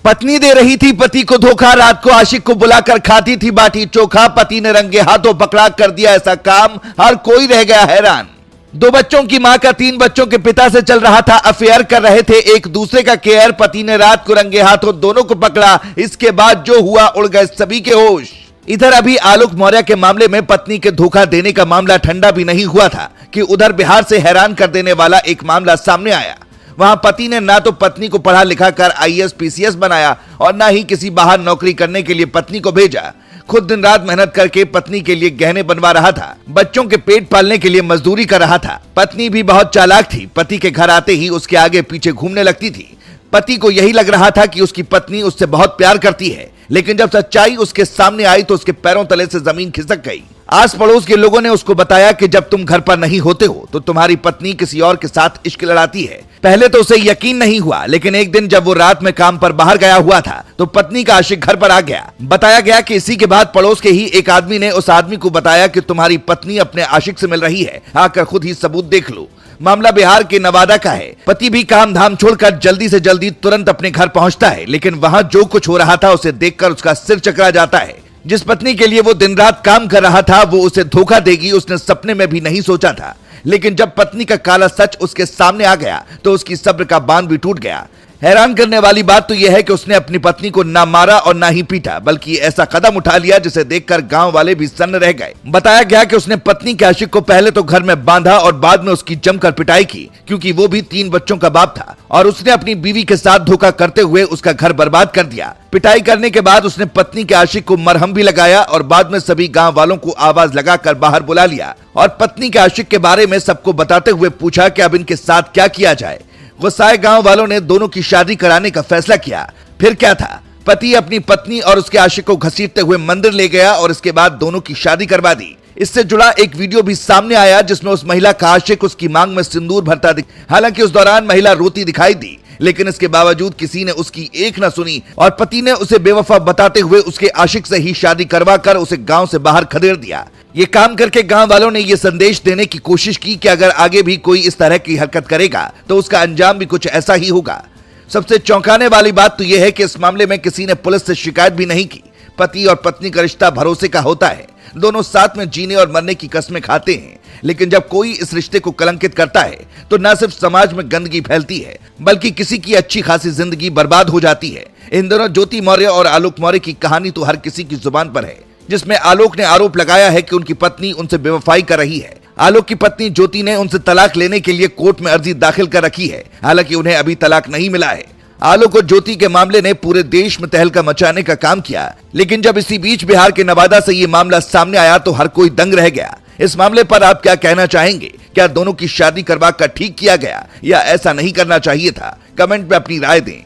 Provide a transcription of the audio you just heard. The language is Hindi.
पत्नी दे रही थी पति को धोखा, रात को आशिक को बुलाकर खाती थी बाटी चोखा। पति ने रंगे हाथों पकड़ा कर दिया ऐसा काम, हर कोई रह गया हैरान। 2 बच्चों की मां का 3 बच्चों के पिता से चल रहा था अफेयर, कर रहे थे एक दूसरे का केयर। पति ने रात को रंगे हाथों दोनों को पकड़ा, इसके बाद जो हुआ उड़ गए सभी के होश। इधर अभी आलोक मौर्य के मामले में पत्नी के धोखा देने का मामला ठंडा भी नहीं हुआ था कि उधर बिहार से हैरान कर देने वाला एक मामला सामने आया। वहां पति ने ना तो पत्नी को पढ़ा लिखा कर आईएएस पीसीएस बनाया और ना ही किसी बाहर नौकरी करने के लिए पत्नी को भेजा। खुद दिन रात मेहनत करके पत्नी के लिए गहने बनवा रहा था, बच्चों के पेट पालने के लिए मजदूरी कर रहा था। पत्नी भी बहुत चालाक थी, पति के घर आते ही उसके आगे पीछे घूमने लगती थी। पति को यही लग रहा था कि उसकी पत्नी उससे बहुत प्यार करती है, लेकिन जब सच्चाई उसके सामने आई तो उसके पैरों तले से जमीन खिसक गई। आस पड़ोस के लोगों ने उसको बताया कि जब तुम घर पर नहीं होते हो तो तुम्हारी पत्नी किसी और के साथ इश्क लड़ाती है। पहले तो उसे यकीन नहीं हुआ, लेकिन एक दिन जब वो रात में काम पर बाहर गया हुआ था तो पत्नी का आशिक घर पर आ गया। बताया गया कि इसी के बाद पड़ोस के ही एक आदमी ने उस आदमी को बताया कि तुम्हारी पत्नी अपने आशिक से मिल रही है, आकर खुद ही सबूत देख लो। मामला बिहार के नवादा का है। पति भी काम धाम छोड़कर जल्दी से जल्दी तुरंत अपने घर पहुंचता है, लेकिन वहां जो कुछ हो रहा था उसे देखकर उसका सिर चकरा जाता है। जिस पत्नी के लिए वो दिन रात काम कर रहा था वो उसे धोखा देगी उसने सपने में भी नहीं सोचा था। लेकिन जब पत्नी का काला सच उसके सामने आ गया तो उसकी सब्र का बांध भी टूट गया। हैरान करने वाली बात तो यह है कि उसने अपनी पत्नी को ना मारा और ना ही पीटा, बल्कि ऐसा कदम उठा लिया जिसे देखकर गांव वाले भी सन्न रह गए। बताया गया कि उसने पत्नी के आशिक को पहले तो घर में बांधा और बाद में उसकी जमकर पिटाई की, क्योंकि वो भी 3 बच्चों का बाप था और उसने अपनी बीवी के साथ धोखा करते हुए उसका घर बर्बाद कर दिया। पिटाई करने के बाद उसने पत्नी के आशिक को मरहम भी लगाया और बाद में सभी गांव वालों को आवाज लगाकर बाहर बुला लिया और पत्नी के आशिक के बारे में सबको बताते हुए पूछा कि अब इनके साथ क्या किया जाए। गुस्साए गांव वालों ने दोनों की शादी कराने का फैसला किया। फिर क्या था, पति अपनी पत्नी और उसके आशिक को घसीटते हुए मंदिर ले गया और इसके बाद दोनों की शादी करवा दी। इससे जुड़ा एक वीडियो भी सामने आया जिसमें उस महिला का आशिक उसकी मांग में सिंदूर भरता हालांकि उस दौरान महिला रोती दिखाई दी, लेकिन इसके बावजूद किसी ने उसकी एक न सुनी और पति ने उसे बेवफा बताते हुए उसके आशिक से ही शादी करवा कर उसे गांव से बाहर खदेड़ दिया। ये काम करके गांव वालों ने ये संदेश देने की कोशिश की कि अगर आगे भी कोई इस तरह की हरकत करेगा तो उसका अंजाम भी कुछ ऐसा ही होगा। सबसे चौंकाने वाली बात तो यह है कि इस मामले में किसी ने पुलिस से शिकायत भी नहीं की। पति और पत्नी का रिश्ता भरोसे का होता है, दोनों साथ में जीने और मरने की कस्में खाते हैं, लेकिन जब कोई इस रिश्ते को कलंकित करता है तो न सिर्फ समाज में गंदगी फैलती है बल्कि किसी की अच्छी खासी जिंदगी बर्बाद हो जाती है। इन दोनों ज्योति मौर्य और आलोक मौर्य की कहानी तो हर किसी की जुबान पर है, जिसमें आलोक ने आरोप लगाया है कि उनकी पत्नी उनसे बेवफाई कर रही है। आलोक की पत्नी ज्योति ने उनसे तलाक लेने के लिए कोर्ट में अर्जी दाखिल कर रखी है, हालांकि उन्हें अभी तलाक नहीं मिला है। आलोक और ज्योति के मामले ने पूरे देश में तहलका मचाने का काम किया, लेकिन जब इसी बीच बिहार के नवादा से ये मामला सामने आया तो हर कोई दंग रह गया। इस मामले पर आप क्या कहना चाहेंगे? क्या दोनों की शादी करवा कर ठीक किया गया या ऐसा नहीं करना चाहिए था? कमेंट में अपनी राय दें।